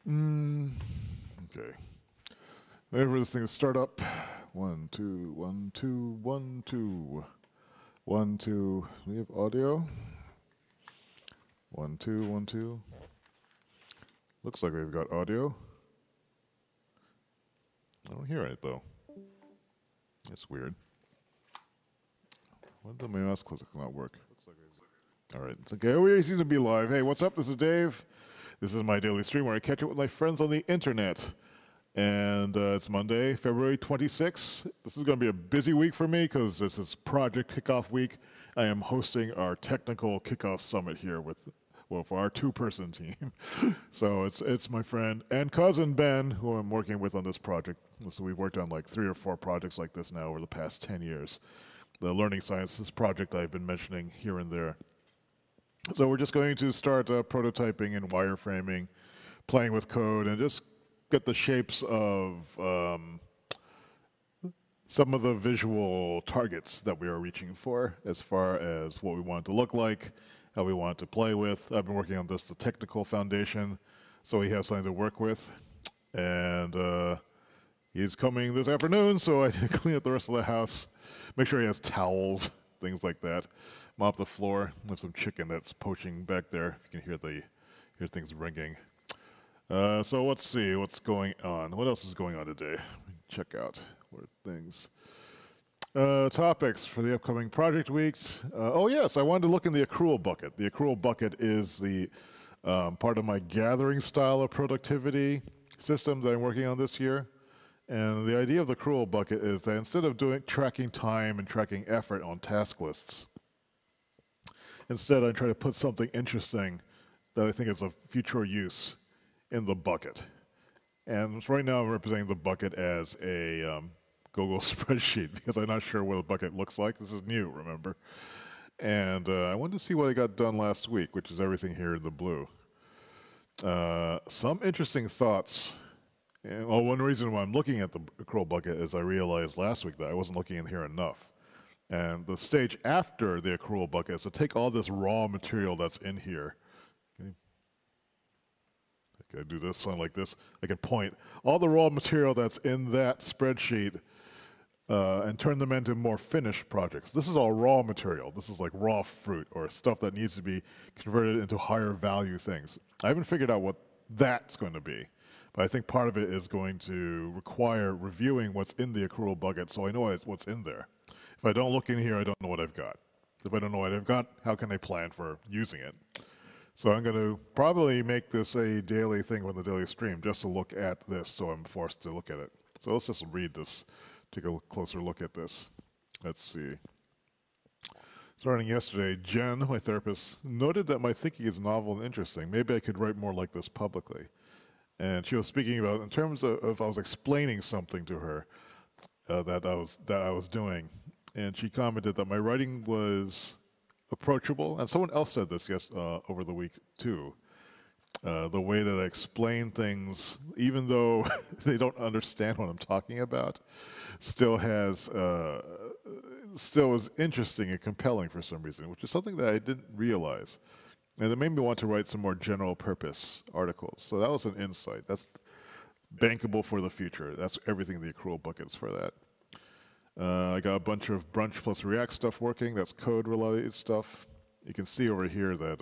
Okay. Wait for this thing to start up. 1, 2, 1, 2, 1, 2. 1, 2. We have audio. 1, 2, 1, 2. Looks like we've got audio. I don't hear it though. It's weird. Why did my mouse click not work? All right, it's okay. We seem to be live. Hey, what's up? This is Dave. This is my daily stream where I catch up with my friends on the internet. And it's Monday, February 26th. This is going to be a busy week for me because this is Project Kickoff Week. I am hosting our technical kickoff summit here with, well, for our two-person team. So it's my friend and cousin Ben, who I'm working with on this project. So we've worked on like 3 or 4 projects like this now over the past 10 years. The Learning Sciences project I've been mentioning here and there. So we're just going to start prototyping and wireframing, playing with code, and just get the shapes of some of the visual targets that we are reaching for as far as what we want it to look like, how we want it to play with. I've been working on this, the technical foundation, so we have something to work with. And he's coming this afternoon, so I need to clean up the rest of the house, make sure he has towels, things like that. Mop the floor. There's some chicken that's poaching back there. You can hear things ringing. So let's see what's going on. What else is going on today? Check out what things. Topics for the upcoming project weeks. Oh yes, I wanted to look in the Accrual Bucket. The Accrual Bucket is the part of my gathering style of productivity system that I'm working on this year. And the idea of the Accrual Bucket is that instead of tracking time and tracking effort on task lists, instead I try to put something interesting that I think is of future use in the bucket. And right now I'm representing the bucket as a Google spreadsheet because I'm not sure what a bucket looks like. This is new, remember? And I wanted to see what I got done last week, which is everything here in the blue. Some interesting thoughts. And, well, one reason why I'm looking at the Accrual Bucket is I realized last week that I wasn't looking in here enough. And the stage after the Accrual Bucket is to take all this raw material that's in here. I can do this, something like this. I can point all the raw material that's in that spreadsheet and turn them into more finished projects. This is all raw material. This is like raw fruit or stuff that needs to be converted into higher value things. I haven't figured out what that's going to be, but I think part of it is going to require reviewing what's in the Accrual Bucket so I know what's in there. If I don't look in here, I don't know what I've got. If I don't know what I've got, how can I plan for using it? So I'm going to probably make this a daily thing from the daily stream just to look at this so I'm forced to look at it. So let's just read this, take a closer look at this. Let's see. Starting yesterday, Jen, my therapist, noted that my thinking is novel and interesting. Maybe I could write more like this publicly. And she was speaking about, in terms of I was explaining something to her that I was doing. And she commented that my writing was approachable, and someone else said this over the week too. The way that I explain things, even though they don't understand what I'm talking about, still is interesting and compelling for some reason, which is something that I didn't realize. And it made me want to write some more general purpose articles. So that was an insight. That's bankable for the future. That's everything the Accrual Bucket's for that. I got a bunch of Brunch plus React stuff working. That's code-related stuff. You can see over here that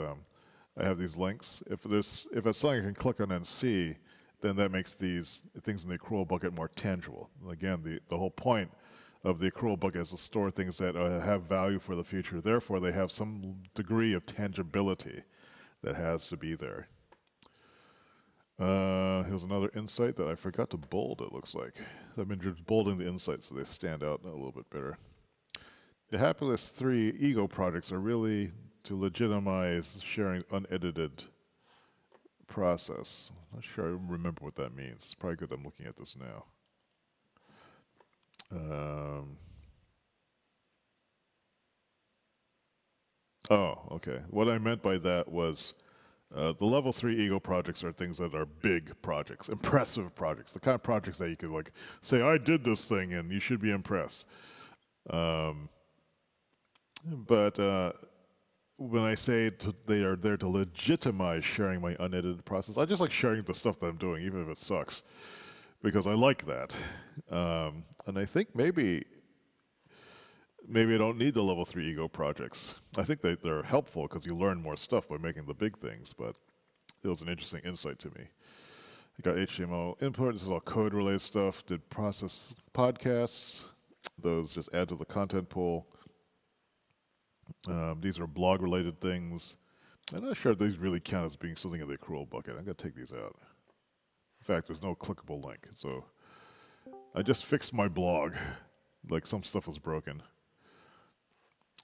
I have these links. If it's something I can click on and see, then that makes these things in the Accrual Bucket more tangible. Again, the whole point of the Accrual Bucket is to store things that have value for the future. Therefore, they have some degree of tangibility that has to be there. Here's another insight that I forgot to bold, it looks like. I've been just bolding the insights so they stand out a little bit better. The Happiness 3 ego projects are really to legitimize sharing unedited process. I'm not sure I remember what that means. It's probably good I'm looking at this now. Oh, okay. What I meant by that was the level 3 ego projects are things that are big projects, impressive projects, the kind of projects that you could like say, I did this thing and you should be impressed. But when I say they are there to legitimize sharing my unedited process, I just like sharing the stuff that I'm doing, even if it sucks, because I like that. And I think maybe I don't need the level 3 ego projects. I think they're helpful because you learn more stuff by making the big things, but it was an interesting insight to me. I got HTML input. This is all code-related stuff. Did process podcasts. Those just add to the content pool. These are blog-related things. I'm not sure if these really count as being something in the accrual bucket. I'm going to take these out. In fact, there's no clickable link. So I just fixed my blog. Like some stuff was broken.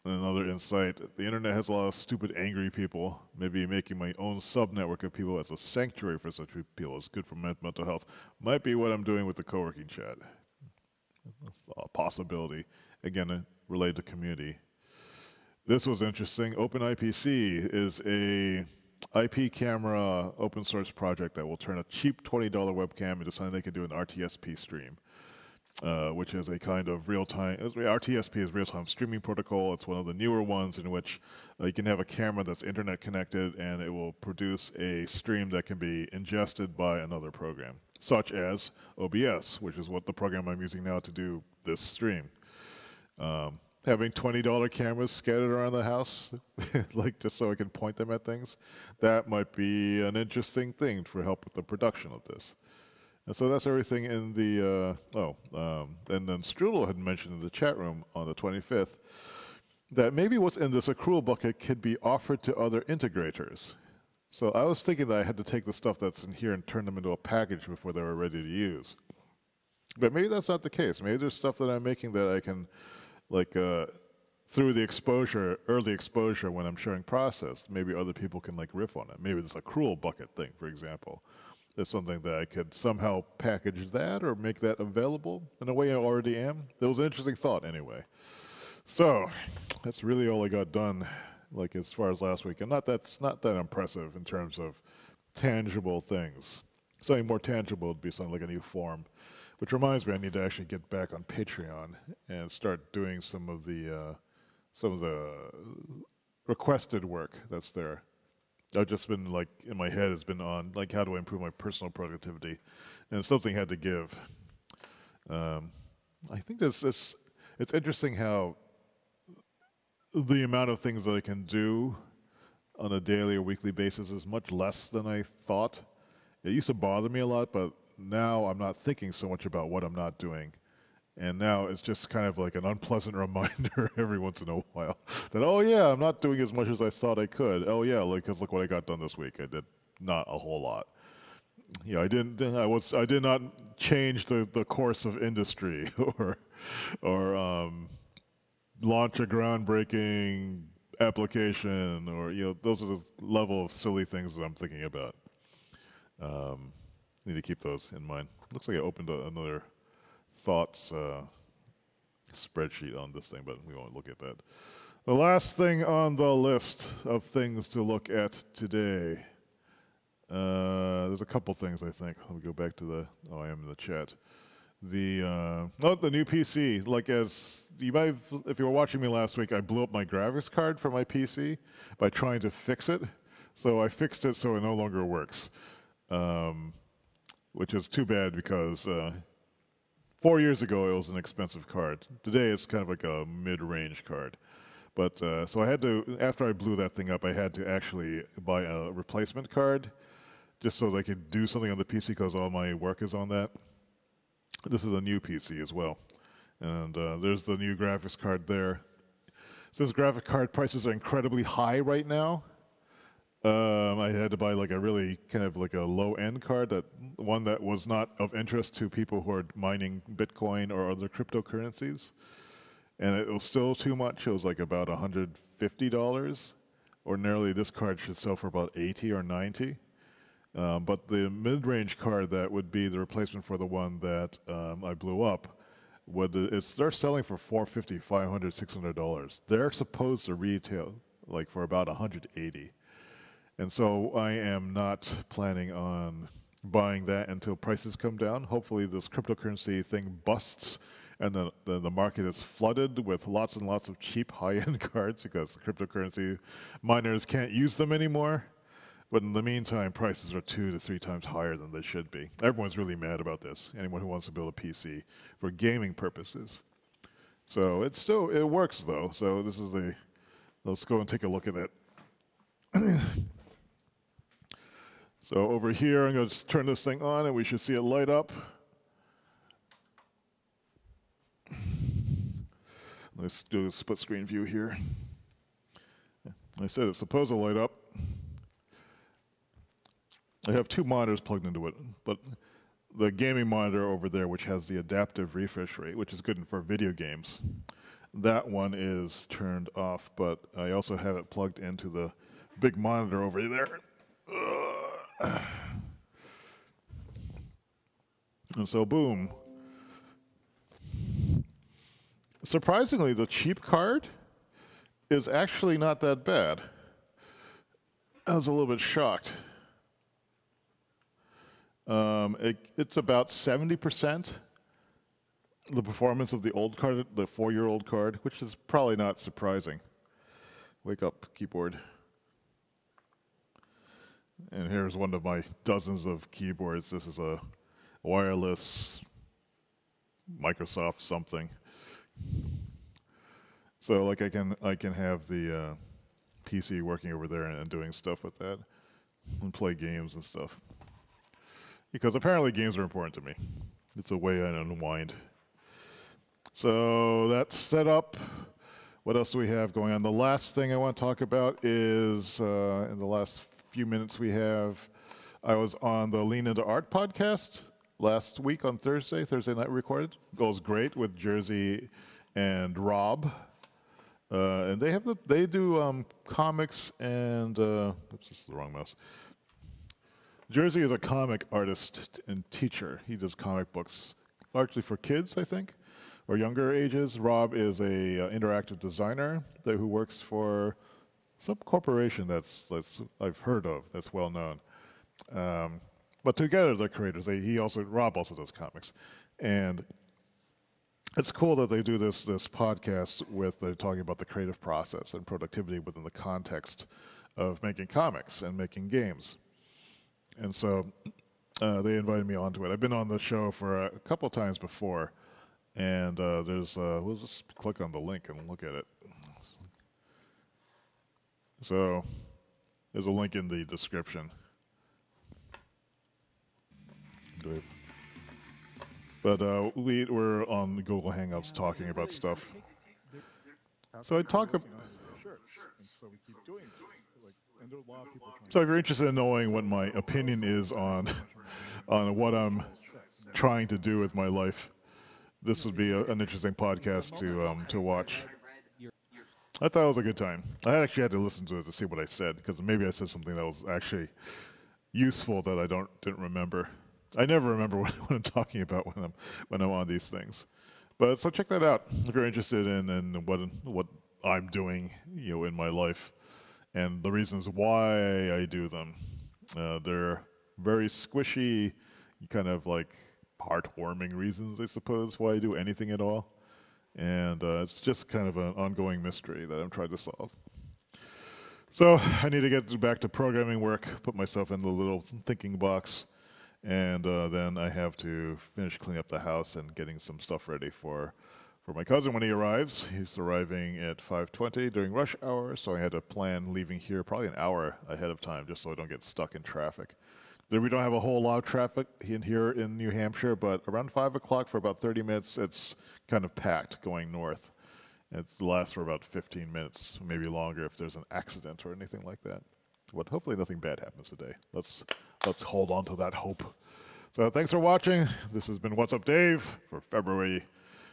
And another insight, the internet has a lot of stupid, angry people. Maybe making my own sub-network of people as a sanctuary for such people is good for mental health. Might be what I'm doing with the co-working chat. A possibility. Again, related to community. This was interesting. OpenIPC is a IP camera open source project that will turn a cheap $20 webcam into something they can do an RTSP stream. Which is a kind of real-time, RTSP is real-time streaming protocol. It's one of the newer ones in which you can have a camera that's internet connected and it will produce a stream that can be ingested by another program, such as OBS, which is what the program I'm using now to do this stream. Having $20 cameras scattered around the house, like just so I can point them at things, that might be an interesting thing for help with the production of this. And so that's everything in the, and then Strudel had mentioned in the chat room on the 25th that maybe what's in this accrual bucket could be offered to other integrators. So I was thinking that I had to take the stuff that's in here and turn them into a package before they were ready to use. But maybe that's not the case. Maybe there's stuff that I'm making that I can, like, through the exposure, early exposure when I'm showing process, maybe other people can like riff on it. Maybe this accrual bucket thing, for example. There's something that I could somehow package that or make that available in a way I already am. That was an interesting thought anyway. So that's really all I got done, like as far as last week. And that's not that impressive in terms of tangible things. Something more tangible would be something like a new form, which reminds me I need to actually get back on Patreon and start doing some of the requested work that's there. I've just been like, in my head has been on, like, how do I improve my personal productivity? And something had to give. I think it's interesting how the amount of things that I can do on a daily or weekly basis is much less than I thought. It used to bother me a lot, but now I'm not thinking so much about what I'm not doing. And now it's just kind of like an unpleasant reminder every once in a while that, oh yeah, I'm not doing as much as I thought I could. Oh yeah, because look what I got done this week. I did not a whole lot. You know, I did not change the course of industry or launch a groundbreaking application, or, you know, those are the level of silly things that I'm thinking about. Need to keep those in mind. Looks like I opened another thoughts spreadsheet on this thing, but we won't look at that. The last thing on the list of things to look at today, there's a couple things I think. Let me go back to the, oh, I am in the chat. The new PC, like, as you might have, if you were watching me last week, I blew up my graphics card for my PC by trying to fix it. So I fixed it so it no longer works, which is too bad because 4 years ago, it was an expensive card. Today, it's kind of like a mid-range card. But so I had to, after I blew that thing up, I had to actually buy a replacement card just so that I could do something on the PC because all my work is on that. This is a new PC as well. And there's the new graphics card there. Since graphic card prices are incredibly high right now, I had to buy like a really kind of like a low-end card, one that was not of interest to people who are mining Bitcoin or other cryptocurrencies. And it was still too much. It was like about $150. Ordinarily, this card should sell for about $80 or $90. But the mid-range card that would be the replacement for the one that I blew up, they're selling for $450, $500, $600. They're supposed to retail like for about $180. And so I am not planning on buying that until prices come down. Hopefully this cryptocurrency thing busts and then the market is flooded with lots and lots of cheap high-end cards because cryptocurrency miners can't use them anymore. But in the meantime, prices are 2 to 3 times higher than they should be. Everyone's really mad about this. Anyone who wants to build a PC for gaming purposes. So it works though. So this is let's go and take a look at it. So over here, I'm going to just turn this thing on and we should see it light up. Let's do a split screen view here. I said it's supposed to light up. I have 2 monitors plugged into it, but the gaming monitor over there, which has the adaptive refresh rate, which is good for video games, that one is turned off, but I also have it plugged into the big monitor over there. And so, boom. Surprisingly, the cheap card is actually not that bad. I was a little bit shocked. It's about 70% the performance of the old card, the 4-year-old card, which is probably not surprising. Wake up, keyboard. And here's one of my dozens of keyboards. This is a wireless Microsoft something. So like I can have the PC working over there and doing stuff with that and play games and stuff. Because apparently games are important to me. It's a way I unwind. So that's set up. What else do we have going on? The last thing I want to talk about is, in the last few minutes we have, I was on the Lean Into Art podcast last week on Thursday night recorded. Goes great with Jersey and Rob. And they do comics and, oops, this is the wrong mouse. Jersey is a comic artist and teacher. He does comic books largely for kids, I think, or younger ages. Rob is a interactive designer who works for some corporation that's I've heard of, that's well known. But together they're creators. Rob also does comics, and it's cool that they do this podcast they're talking about the creative process and productivity within the context of making comics and making games. And so they invited me onto it. I've been on the show for a couple times before, and we'll just click on the link and look at it. So there's a link in the description. But we're on Google Hangouts talking about stuff. So I talk about... So if you're interested in knowing what my opinion is on what I'm trying to do with my life, this would be an interesting podcast to watch. I thought it was a good time. I actually had to listen to it to see what I said, because maybe I said something that was actually useful that I didn't remember. I never remember what I'm talking about when I'm on these things. But so check that out if you're interested in what I'm doing, in my life. And the reasons why I do them. They're very squishy, kind of like heartwarming reasons, I suppose, why I do anything at all. And it's just kind of an ongoing mystery that I'm trying to solve. So I need to get back to programming work, put myself in the little thinking box, and then I have to finish cleaning up the house and getting some stuff ready for my cousin when he arrives. He's arriving at 5:20 during rush hour, so I had to plan leaving here probably an hour ahead of time just so I don't get stuck in traffic. We don't have a whole lot of traffic here in New Hampshire, but around 5 o'clock for about 30 minutes, it's kind of packed going north. It lasts for about 15 minutes, maybe longer if there's an accident or anything like that. But hopefully nothing bad happens today. Let's hold on to that hope. So thanks for watching. This has been What's Up Dave for February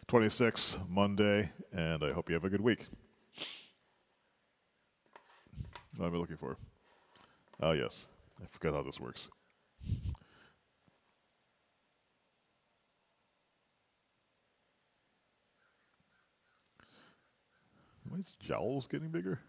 26th, Monday, and I hope you have a good week. What am I looking for? Oh, yes. I forgot how this works. Are his jowls getting bigger?